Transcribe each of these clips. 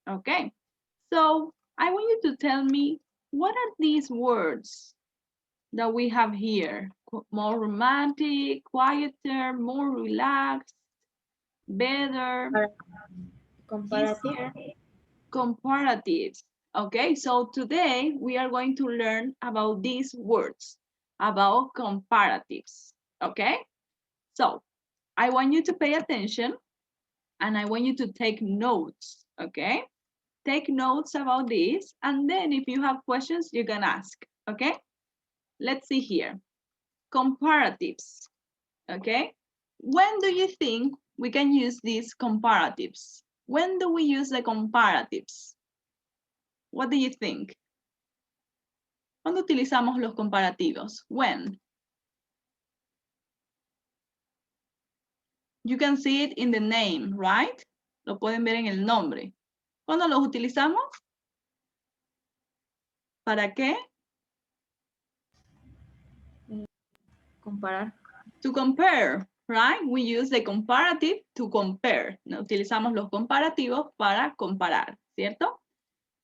Okay, so I want you to tell me, what are these words that we have here? More romantic, quieter, more relaxed, better, Comparative. easier, comparatives. Okay, so today we are going to learn about these words, about comparatives. Okay, so I want you to pay attention and I want you to take notes. Okay, take notes about this, and then if you have questions, you can ask. Okay, let's see here. Comparatives. Okay, when do you think we can use these comparatives? When do we use the comparatives? What do you think? ¿Cuándo utilizamos los comparativos? When? You can see it in the name, right? Lo pueden ver en el nombre. ¿Cuándo los utilizamos? ¿Para qué? Comparar. To compare, right? We use the comparative to compare. Utilizamos los comparativos para comparar, ¿cierto?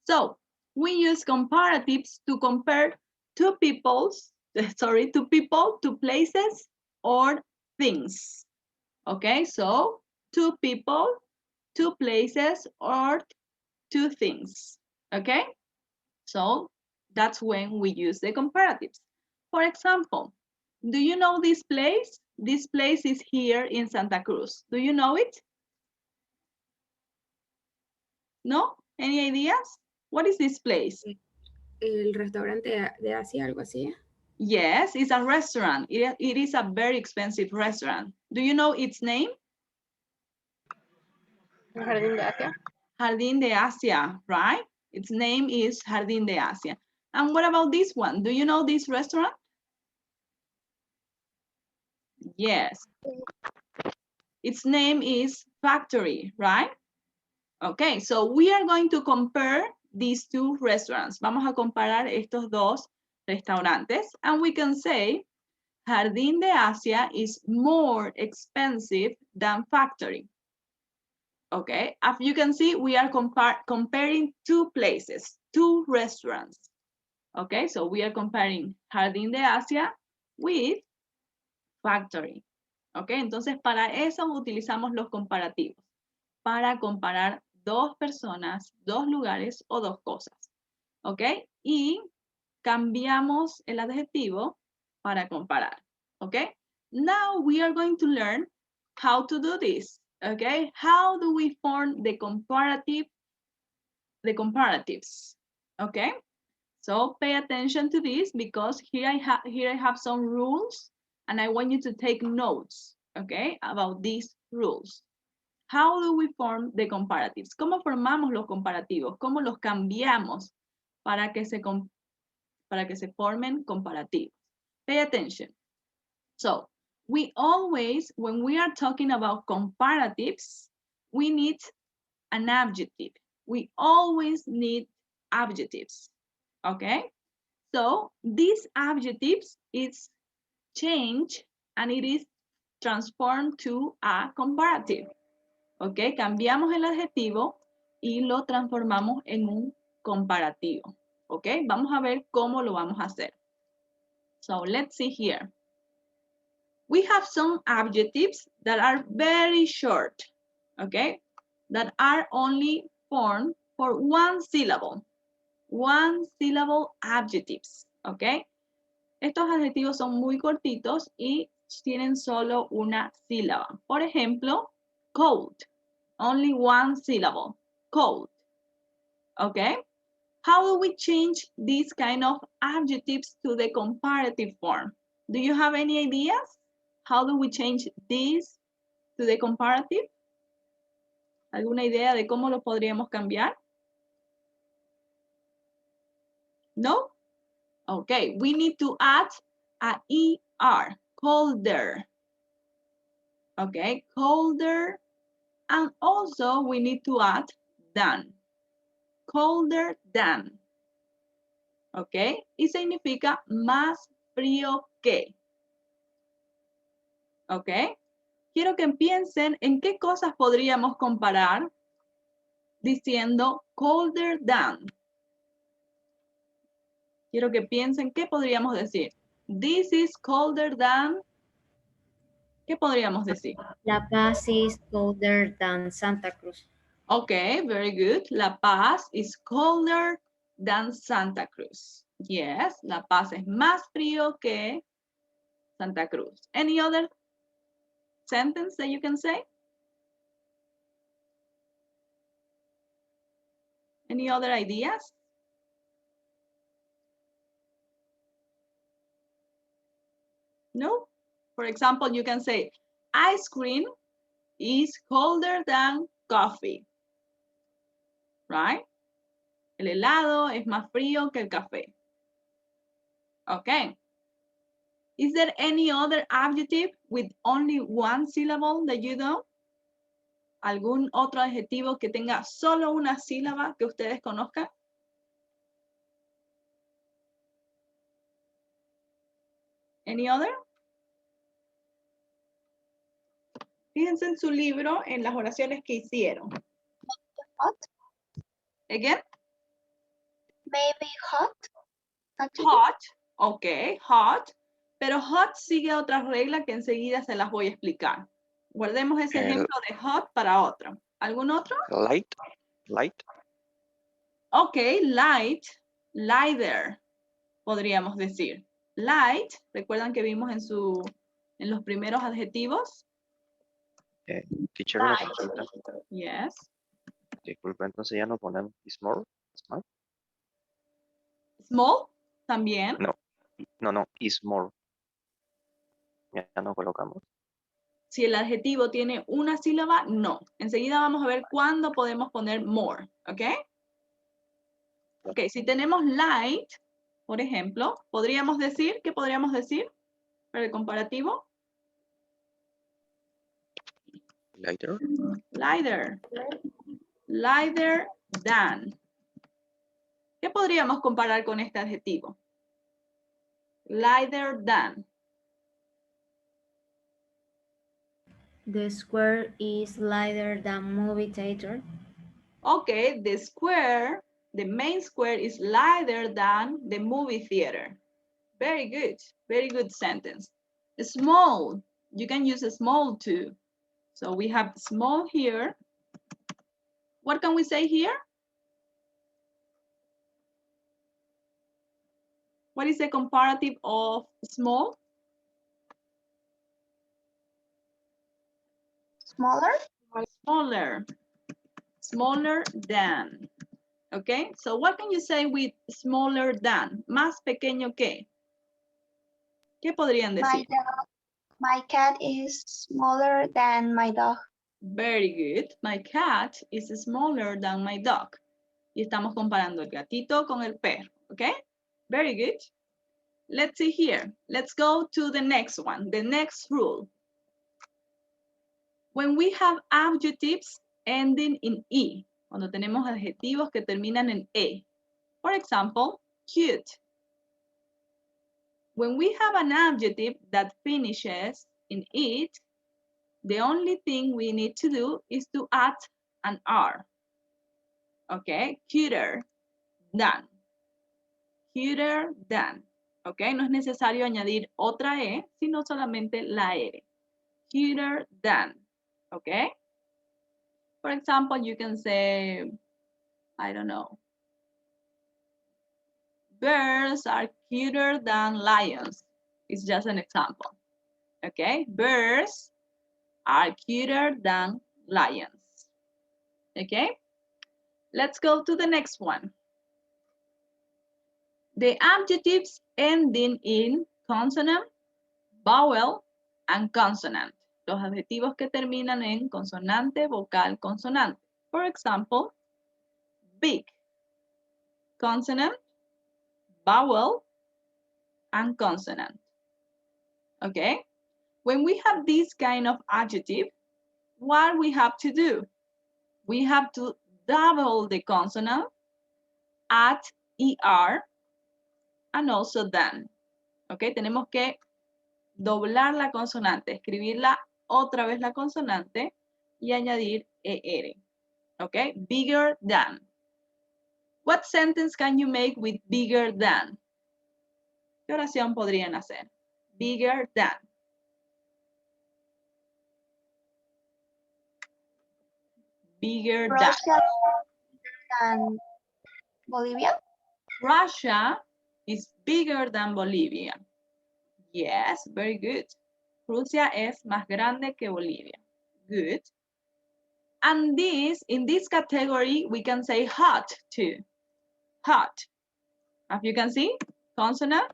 So, we use comparatives to compare two people, to places or things. Okay, so two people, two places, or two things. Okay, so that's when we use the comparatives. For example, do you know this place? This place is here in Santa Cruz. Do you know it? No? Any ideas? What is this place? El restaurante de Asia, algo así. Yes, it's a restaurant. It is a very expensive restaurant. Do you know its name? El jardín de Asia. Jardín de Asia, right? Its name is Jardín de Asia. And what about this one? Do you know this restaurant? Yes. Its name is Factory, right? Okay, so we are going to compare these two restaurants. Vamos a comparar estos dos restaurantes, and we can say Jardín de Asia is more expensive than Factory. Okay, as you can see, we are comparing two places, two restaurants. Okay, so we are comparing Jardín de Asia with Factory. Ok, entonces para eso utilizamos los comparativos, para comparar dos personas, dos lugares o dos cosas. Ok, y cambiamos el adjetivo para comparar. Ok, now we are going to learn how to do this. Ok, how do we form the comparatives? Ok, so pay attention to this because here I have some rules and I want you to take notes, okay, about these rules. How do we form the comparatives? ¿Cómo formamos los comparativos? ¿Cómo los cambiamos para que se formen comparativos? Pay attention. So, we always, when we are talking about comparatives, we need an adjective. We always need adjectives, okay? So, these adjectives is changed and it is transformed to a comparative. ¿Ok? Cambiamos el adjetivo y lo transformamos en un comparativo. ¿Ok? Vamos a ver cómo lo vamos a hacer. So, let's see here. We have some adjectives that are very short. ¿Ok? That are only formed for one syllable. One syllable adjectives. ¿Ok? Estos adjetivos son muy cortitos y tienen solo una sílaba. Por ejemplo, cold. Only one syllable. Cold. Okay? How do we change these kind of adjectives to the comparative form? Do you have any ideas? How do we change this to the comparative? ¿Alguna idea de cómo lo podríamos cambiar? No? Okay, we need to add a ER, colder. Okay, colder. And also we need to add than. Colder than. Ok, y significa más frío que. Ok, quiero que piensen en qué cosas podríamos comparar diciendo colder than. Quiero que piensen qué podríamos decir. This is colder than. ¿Qué podríamos decir? La Paz is colder than Santa Cruz. Okay, very good. La Paz is colder than Santa Cruz. Yes, La Paz es más frío que Santa Cruz. Any other sentence that you can say? Any other ideas? No? For example, you can say, ice cream is colder than coffee. Right? El helado es más frío que el café. Okay. Is there any other adjective with only one syllable that you know? ¿Algún otro adjetivo que tenga solo una sílaba que ustedes conozcan? Any other? Fíjense en su libro, en las oraciones que hicieron. Hot. Again? Maybe hot. Hot. Ok, hot. Pero hot sigue otra regla que enseguida se las voy a explicar. Guardemos ese ejemplo de hot para otro. ¿Algún otro? Light. Ok, light. Lighter, podríamos decir. Light, ¿recuerdan que vimos en los primeros adjetivos? Teacher, una consulta. Yes. Disculpa, entonces ya no ponemos small. Small. Small, también. No, is more. Ya no colocamos. Si el adjetivo tiene una sílaba, no. Enseguida vamos a ver cuándo podemos poner more, ¿ok? Ok, si tenemos light, por ejemplo, podríamos decir, ¿qué podríamos decir para el comparativo? Lighter. Lighter. Lighter than. ¿Qué podríamos comparar con este adjetivo? Lighter than. The square is lighter than movie theater. Okay, the square, the main square is lighter than the movie theater. Very good sentence. Small, you can use a small too. So we have small here. What can we say here? What is the comparative of small? Smaller. Smaller than. Okay, so what can you say with smaller than? Más pequeño que. ¿Qué podrían decir? My cat is smaller than my dog. Very good. My cat is smaller than my dog. Y estamos comparando el gatito con el perro. Okay, very good. Let's see here. Let's go to the next one, the next rule. When we have adjectives ending in E, cuando tenemos adjetivos que terminan en E. For example, cute. When we have an adjective that finishes in it, the only thing we need to do is to add an R. Okay, cuter than. Cuter than. Okay, no es necesario añadir otra E, sino solamente la R. Cuter than. Okay? For example, you can say, I don't know, bears are cuter than lions. It's just an example. Okay? Bears are cuter than lions. Okay? Let's go to the next one. The adjectives ending in consonant, vowel, and consonant. Los adjetivos que terminan en consonante, vocal, consonante. For example, big, consonant, vowel, and consonant. Okay? When we have this kind of adjective, what we have to do? We have to double the consonant, add ER, and also than. Okay? Tenemos que doblar la consonante, escribirla otra vez la consonante y añadir ER. Okay, bigger than. What sentence can you make with bigger than? ¿Qué oración podrían hacer? Bigger than. Bigger than. Russia than Bolivia. Russia is bigger than Bolivia. Yes, very good. Rusia es más grande que Bolivia. Good. And this, in this category, we can say hot too. Hot. As you can see, consonant,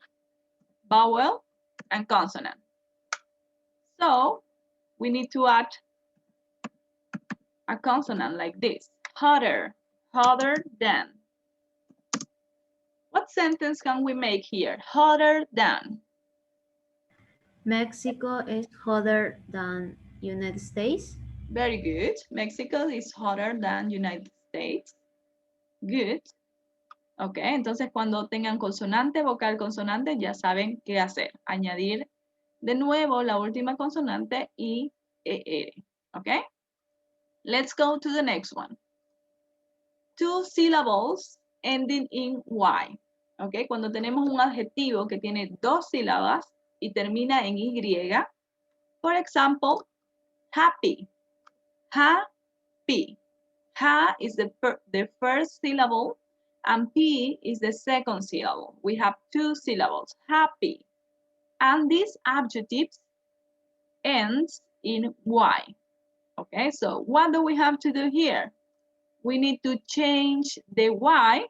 vowel, and consonant. So we need to add a consonant like this. Hotter, hotter than. What sentence can we make here? Hotter than. Mexico is hotter than United States. Very good. Mexico is hotter than United States. Good. Ok, entonces cuando tengan consonante, vocal, consonante, ya saben qué hacer. Añadir de nuevo la última consonante y ER. Ok. Let's go to the next one. 2 syllables ending in Y. Ok, cuando tenemos un adjetivo que tiene 2 sílabas y termina en Y. For example, happy. Happy. Ha is the first syllable and P is the second syllable. We have 2 syllables, happy. And these adjectives ends in Y. Okay, so what do we have to do here? We need to change the Y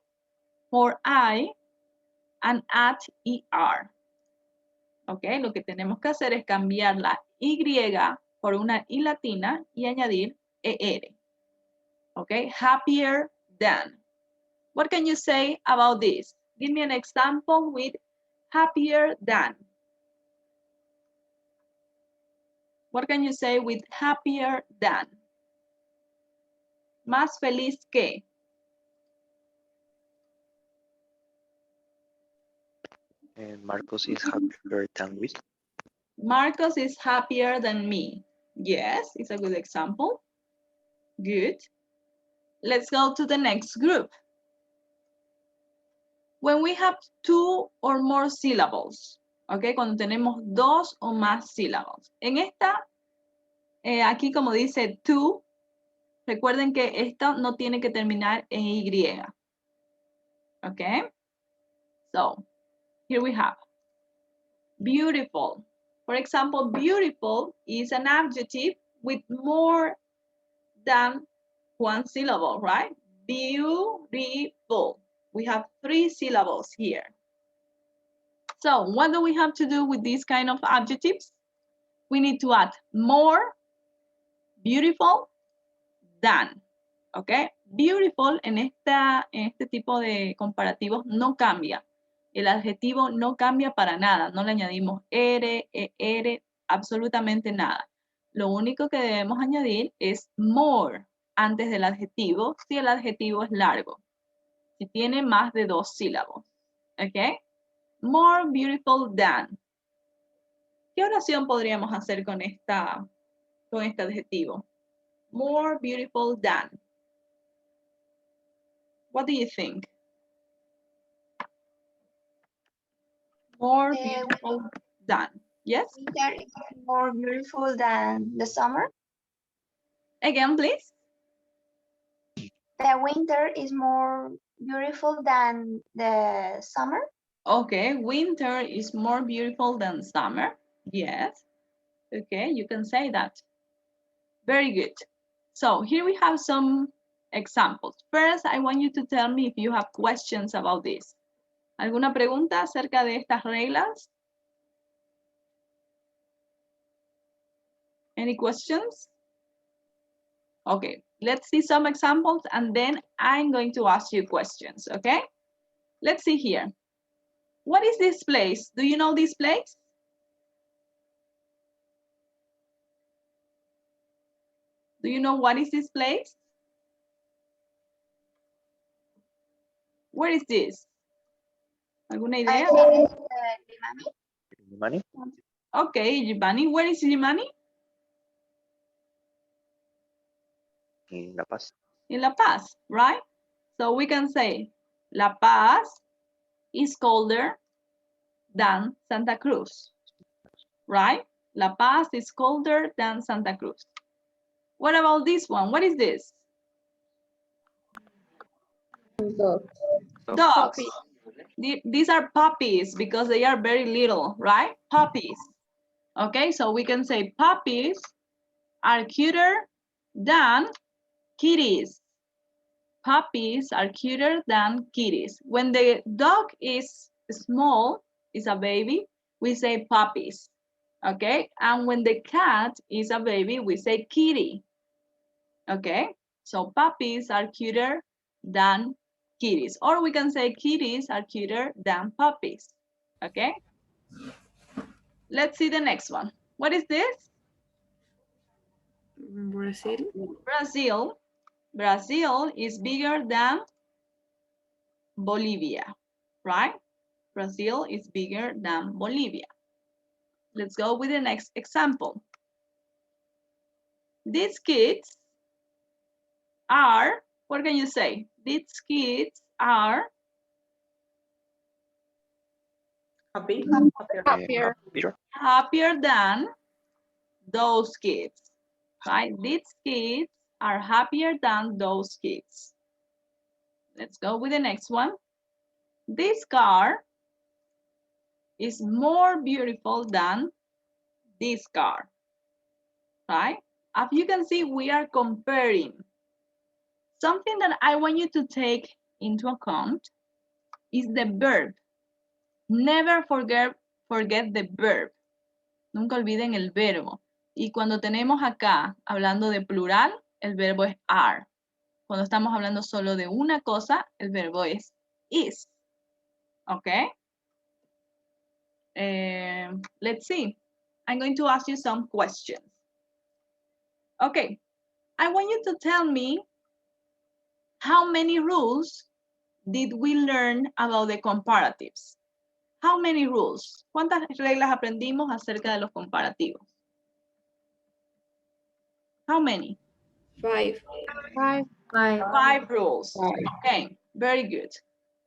for I and add ER. Okay, lo que tenemos que hacer es cambiar la Y por una I latina y añadir ER. Okay, happier than. What can you say about this? Give me an example with happier than. What can you say with happier than? Más feliz que. And Marcos is happier than we. Marcos is happier than me. Yes, it's a good example. Good. Let's go to the next group. When we have 2 or more syllables, okay, cuando tenemos 2 o más sílabas. En esta, aquí como dice to, recuerden que esta no tiene que terminar en Y. Okay? So, here we have beautiful. For example, beautiful is an adjective with more than 1 syllable, right? Beautiful. We have 3 syllables here. So what do we have to do with these kind of adjectives? We need to add more, beautiful, than. Okay? Beautiful en este tipo de comparativos no cambia. El adjetivo no cambia para nada. No le añadimos ER, absolutamente nada. Lo único que debemos añadir es more antes del adjetivo si el adjetivo es largo. Si tiene más de 2 sílabos. ¿Ok? More beautiful than. ¿Qué oración podríamos hacer con este adjetivo? More beautiful than. What do you think? More beautiful than. Yes? Winter is more beautiful than the summer. Again, please. The winter is more beautiful than the summer. Okay, winter is more beautiful than summer. Yes. Okay, you can say that. Very good. So here we have some examples. First, I want you to tell me if you have questions about this. ¿Alguna pregunta acerca de estas reglas? Any questions? Okay, let's see some examples and then I'm going to ask you questions, okay? Let's see here. What is this place? Do you know this place? Do you know what is this place? Where is this? ¿Alguna idea? Money Okay, Gibani. Where is Gibani? in La Paz. in La Paz, right? So we can say La Paz is colder than Santa Cruz, right? La Paz is colder than Santa Cruz. What about this one? What is this? Dogs. These are puppies because they are very little, right? Puppies. Okay, so we can say puppies are cuter than kitties. Puppies are cuter than kitties. When the dog is small, is a baby, we say puppies. Okay, and when the cat is a baby, we say kitty. Okay, so puppies are cuter than kitties, or we can say kitties are cuter than puppies. Okay, let's see the next one. What is this? Brazil. Brazil. Brazil is bigger than Bolivia, right? Brazil is bigger than Bolivia. Let's go with the next example. These kids are, what can you say? These kids are Happy. happier than those kids, right? These kids are happier than those kids. Let's go with the next one. This car is more beautiful than this car, right? As you can see, we are comparing. Something that I want you to take into account is the verb. Never forget the verb. Nunca olviden el verbo. Y cuando tenemos acá, hablando de plural, el verbo es are. Cuando estamos hablando solo de una cosa, el verbo es is. Okay? Let's see. I'm going to ask you some questions. Okay. I want you to tell me how many rules did we learn about the comparatives? How many rules? ¿Cuántas reglas aprendimos acerca de los comparativos? How many? 5. 5 rules. Okay, very good.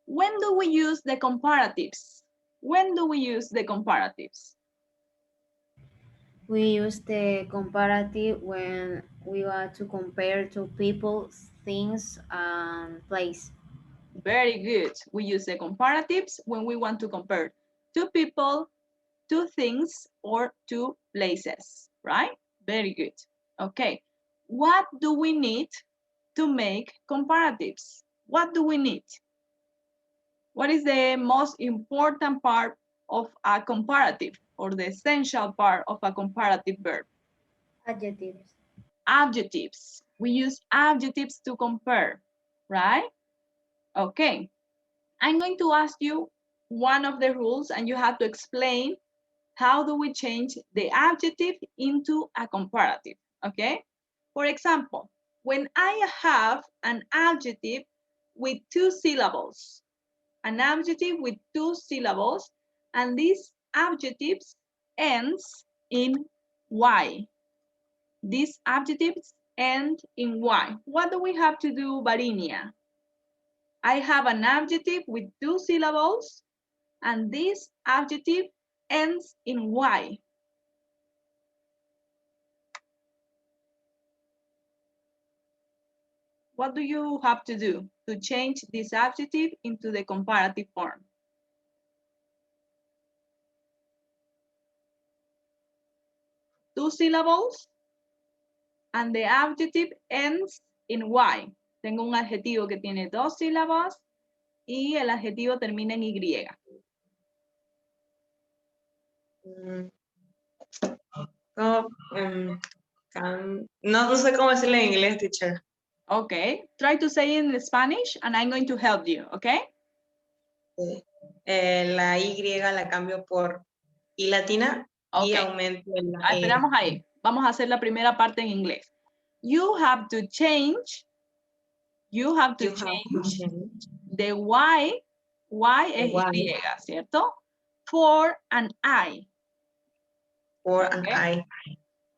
When do we use the comparatives? When do we use the comparatives? We use the comparative when we want to compare two people, things, and place. Very good. We use the comparatives when we want to compare two people, two things, or two places, right? Very good. Okay. What do we need to make comparatives? What do we need? What is the most important part of a comparative or the essential part of a comparative verb? Adjectives. Adjectives. We use adjectives to compare, right? Okay. I'm going to ask you one of the rules and you have to explain how do we change the adjective into a comparative, okay? For example, when I have an adjective with 2 syllables, an adjective with 2 syllables, and this adjective ends in Y. These adjectives end in Y. What do we have to do, Varinia? I have an adjective with 2 syllables, and this adjective ends in Y. What do you have to do to change this adjective into the comparative form? Two syllables, and the adjective ends in Y. Tengo un adjetivo que tiene 2 sílabas y el adjetivo termina en Y. No sé cómo decirlo en inglés, teacher. Okay, try to say it in Spanish and I'm going to help you, okay? La Y la cambio por I latina y Okay. aumento la E. Esperamos ahí. Vamos a hacer la primera parte en inglés. You have to change the Y es Y, ¿cierto? For an I. For an I.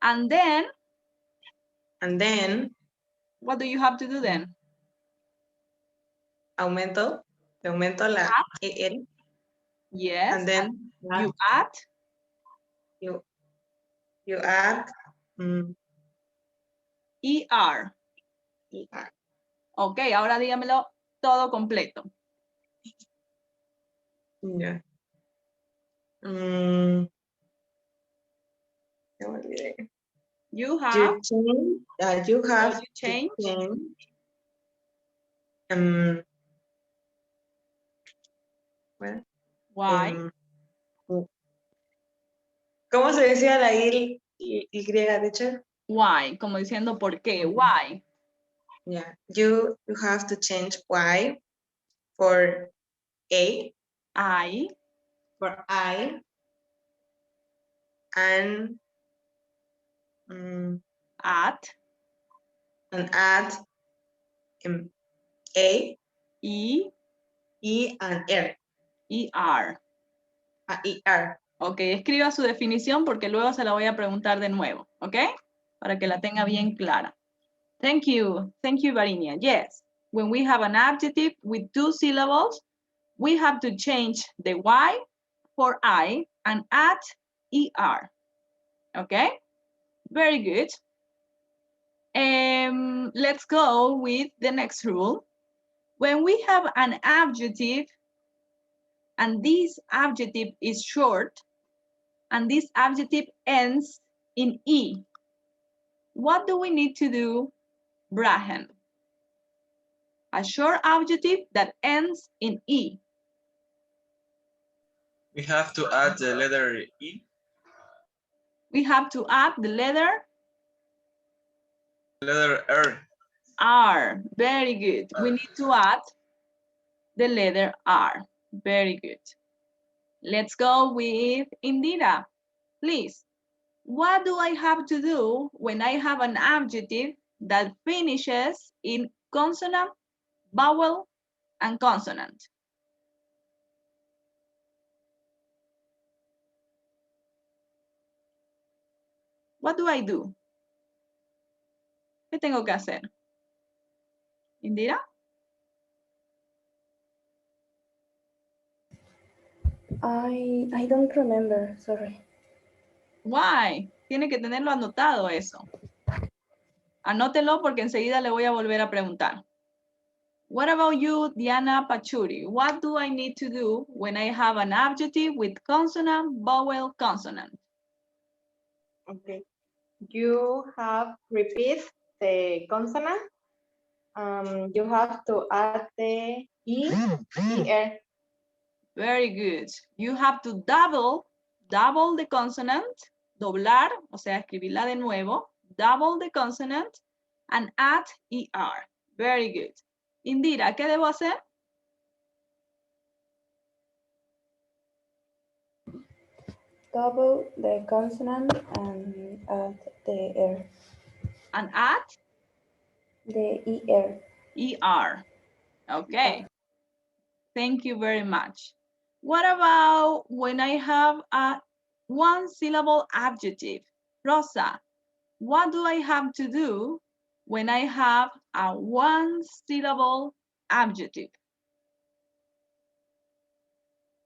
And then What do you have to do then? Le aumento la ER. Yes. And then You add you add ER. ER. Ok, ahora dígamelo todo completo. Yeah. You have You have you change to change. why, ¿Cómo se decía la Y, teacher? why, como diciendo por qué, why. Yeah, you have to change Y for A, I for I, and add add A, E E, and R. ER. ER. Ok, escriba su definición porque luego se la voy a preguntar de nuevo, ¿ok? Para que la tenga bien clara. Thank you, Varinia. Yes, when we have an adjective with 2 syllables, we have to change the Y for I and add ER, okay? Very good. Let's go with the next rule. When we have an adjective and this adjective is short and this adjective ends in E, what do we need to do, Brahan? A short adjective that ends in E. We have to add the letter E. We have to add the letter R. R. Very good. We need to add the letter R. Very good. Let's go with Indira. Please, what do I have to do when I have an adjective that finishes in consonant, vowel, and consonant? What do I do? ¿Qué tengo que hacer? Indira? I don't remember, sorry. Why? Tiene que tenerlo anotado eso. Anótelo porque enseguida le voy a volver a preguntar. What about you, Diana Pachuri? What do I need to do when I have an adjective with consonant, vowel, consonant? Okay. You have repeat the consonant. You have to add the E, ER. Very good. You have to double the consonant, doblar, o sea, escribirla de nuevo, double the consonant, and add ER. Very good. Indira, ¿qué debo hacer? Double the consonant and add the R. And add? The ER. ER. Okay. Thank you very much. What about when I have a one syllable adjective? Rosa, what do I have to do when I have a one syllable adjective?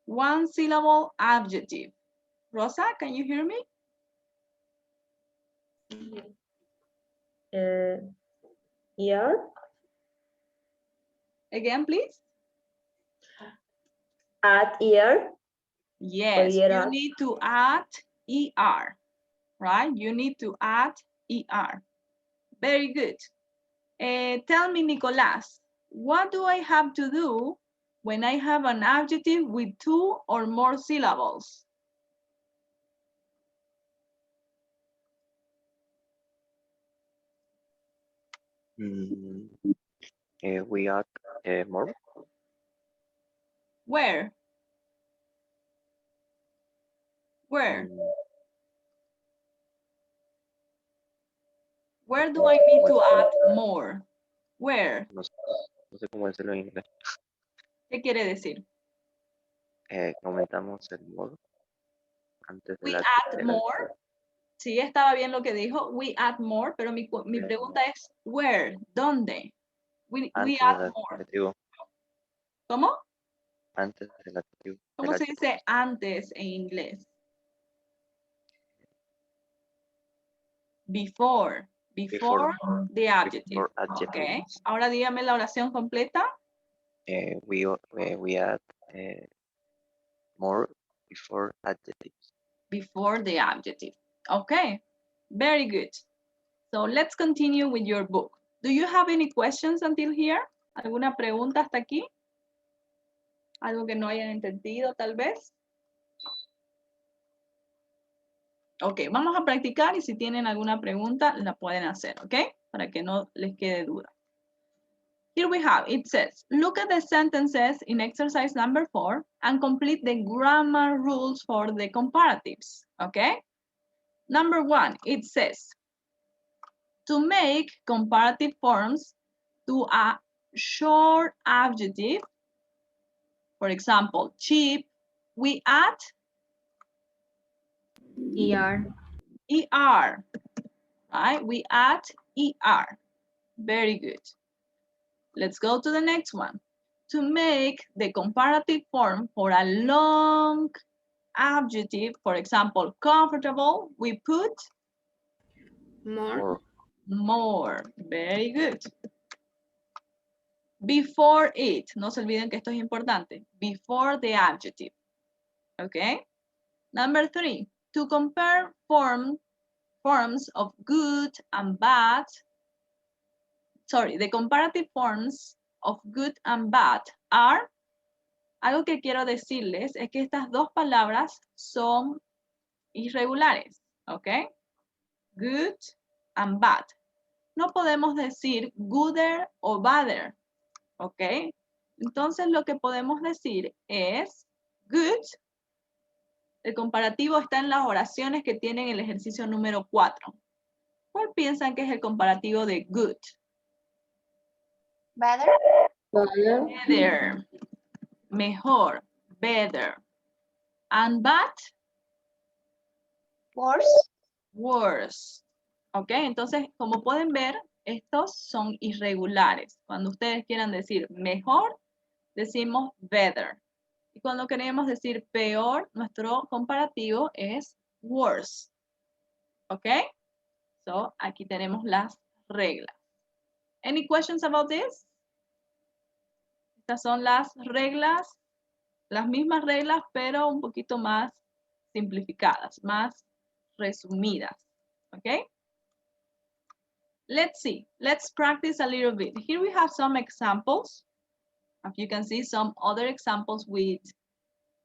One syllable adjective. Rosa, can you hear me? ER. Again, please. Add ER. Yes, you ER. need to add ER, right? You need to add ER. Very good. Tell me, Nicolas, what do I have to do when I have an adjective with 2 or more syllables? We add more. Where? Where? Where do I need to add more? Where? No sé cómo decirlo en inglés. ¿Qué quiere decir? Aumentamos el more antes de We la add more. Sí, estaba bien lo que dijo. We add more, pero mi pregunta es, where? ¿Dónde? We Antes add del more. adjetivo. ¿Cómo? Antes del adjetivo. ¿Cómo se dice antes en inglés? Before. Before the adjective. Before adjective. Okay. Ahora dígame la oración completa. We add more before adjectives. Before the adjective. Okay. Very good. So let's continue with your book. Do you have any questions until here? ¿Alguna pregunta hasta aquí? ¿Algo que no hayan entendido tal vez? Ok, vamos a practicar y si tienen alguna pregunta la pueden hacer, ¿ok? Para que no les quede duda. Here we have, it says, look at the sentences in exercise number 4 and complete the grammar rules for the comparatives, okay? Number 1, it says, to make comparative forms to a short adjective, for example, cheap, we add ER. ER, right? We add ER. Very good. Let's go to the next one. To make the comparative form for a long adjective, for example, comfortable, we put More. more. Very good. Before it, no se olviden que esto es importante. Before the adjective. Okay? Number 3, to compare forms of good and bad. Sorry, the comparative forms of good and bad are. Algo que quiero decirles es que estas dos palabras son irregulares, ¿ok? Good and bad. No podemos decir gooder o badder, ¿ok? Entonces lo que podemos decir es good. El comparativo está en las oraciones que tienen el ejercicio número 4. ¿Cuál piensan que es el comparativo de good? Better. Better. Better. Mejor. Better. And bad. Worse. Worse. ¿Ok? Entonces, como pueden ver, estos son irregulares. Cuando ustedes quieran decir mejor, decimos better. Y cuando queremos decir peor, nuestro comparativo es worse. ¿Ok? So, aquí tenemos las reglas. Any questions about this? Estas son las reglas, las mismas reglas, pero un poquito más simplificadas, más resumidas. ¿Ok? Let's see. Let's practice a little bit. Here we have some examples. As you can see, some other examples with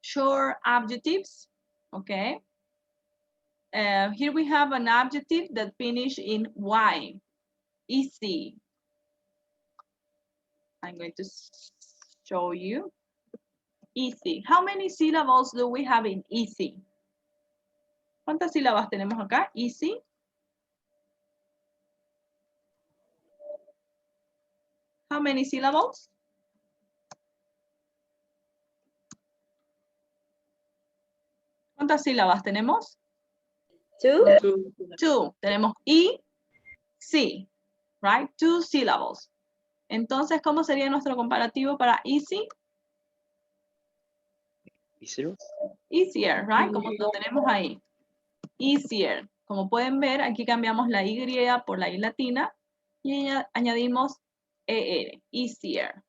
short adjectives. Okay. Here we have an adjective that finishes in Y. Easy. I'm going to show you. Easy. How many syllables do we have in easy? ¿Cuántas sílabas tenemos acá? Easy. How many syllables? ¿Cuántas sílabas tenemos? Two. Two. Tenemos I, C, right? Two syllables. Entonces, ¿cómo sería nuestro comparativo para easy? Easier. Easier, right? Como lo tenemos ahí. Easier. Como pueden ver, aquí cambiamos la Y por la I latina y añadimos ER. Easier.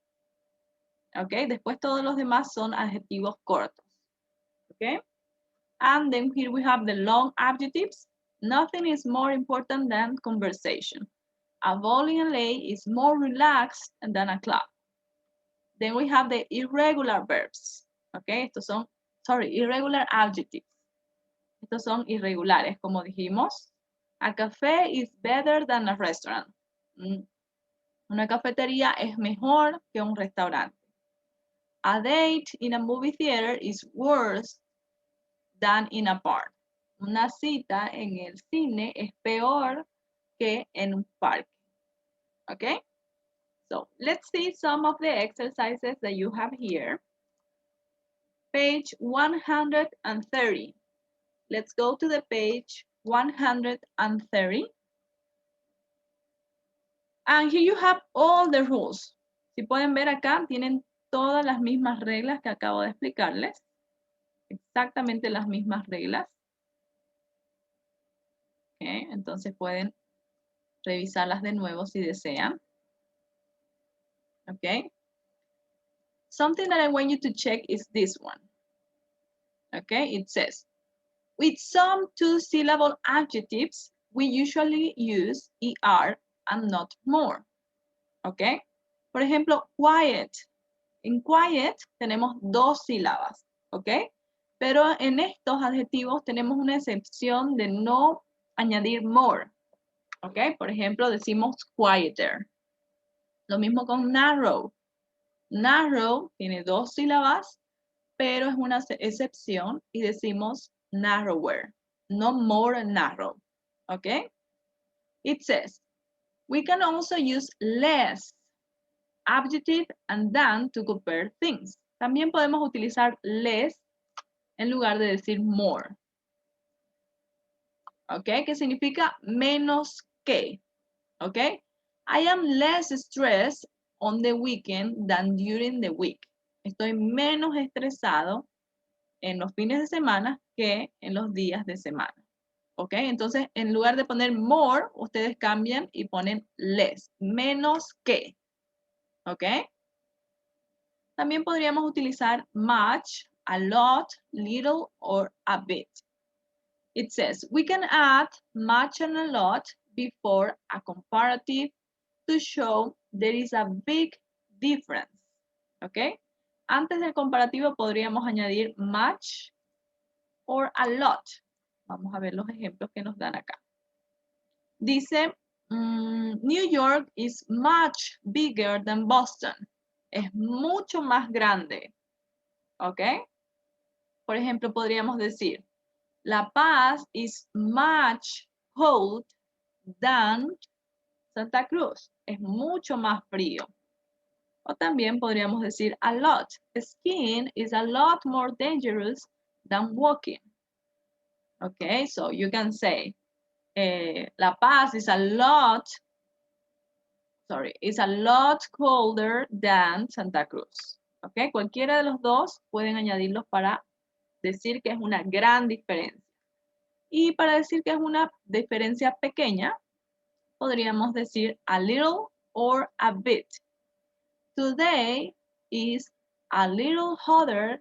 ¿Ok? Después todos los demás son adjetivos cortos. ¿Ok? And then here we have the long adjectives. Nothing is more important than conversation. A bowling alley is more relaxed than a club. Then we have the irregular verbs. Okay, estos son, irregular adjectives. Estos son irregulares, como dijimos. A café is better than a restaurant. Una cafetería es mejor que un restaurante. A date in a movie theater is worse than in a park. Una cita en el cine es peor que en un parque. Okay? So let's see some of the exercises that you have here. Page 130. Let's go to the page 130. And here you have all the rules. Si pueden ver acá, tienen todas las mismas reglas que acabo de explicarles. Exactamente las mismas reglas. Okay, entonces pueden revisarlas de nuevo si desean. Okay. Something that I want you to check is this one. Okay, it says, with some two-syllable adjectives, we usually use ER and not more. Okay. Por ejemplo, quiet. En quiet tenemos 2 sílabas. Ok. Pero en estos adjetivos tenemos una excepción de no añadir more. Ok. Por ejemplo, decimos quieter. Lo mismo con narrow. Narrow tiene 2 sílabas, pero es una excepción y decimos narrower. No more narrow. Ok. It says, we can also use less, adjective, and than to compare things. También podemos utilizar less en lugar de decir more. ¿Ok? Que significa menos que. ¿Ok? I am less stressed on the weekend than during the week. Estoy menos estresado en los fines de semana que en los días de semana. ¿Ok? Entonces, en lugar de poner more, ustedes cambian y ponen less. Menos que. ¿Ok? También podríamos utilizar much, a lot, little, or a bit. It says, we can add much and a lot before a comparative to show there is a big difference. ¿Ok? Antes del comparativo podríamos añadir much or a lot. Vamos a ver los ejemplos que nos dan acá. Dice, New York is much bigger than Boston. Es mucho más grande. ¿Ok? Por ejemplo, podríamos decir, La Paz is much cold than Santa Cruz. Es mucho más frío. O también podríamos decir a lot. Skiing is a lot more dangerous than walking. Okay, so you can say La Paz is a lot colder than Santa Cruz. Okay, cualquiera de los dos pueden añadirlos para decir que es una gran diferencia. Y para decir que es una diferencia pequeña, podríamos decir a little or a bit. Today is a little hotter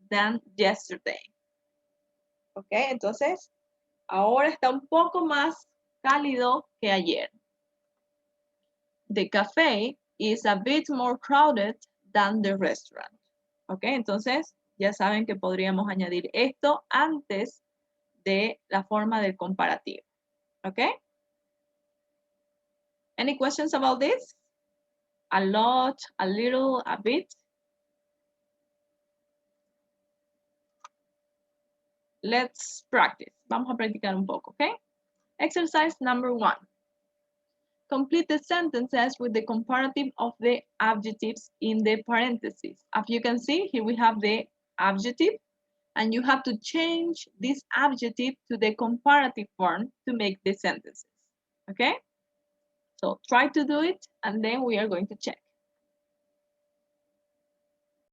than yesterday. Ok, entonces ahora está un poco más cálido que ayer. The cafe is a bit more crowded than the restaurant. Ok, entonces ya saben que podríamos añadir esto antes de la forma del comparativo. Ok. Any questions about this? A lot, a little, a bit? Let's practice. Vamos a practicar un poco, okay? Exercise number 1. Complete the sentences with the comparative of the adjectives in the parentheses. As you can see, here we have the adjective, and you have to change this adjective to the comparative form to make the sentences, okay? So try to do it, and then we are going to check.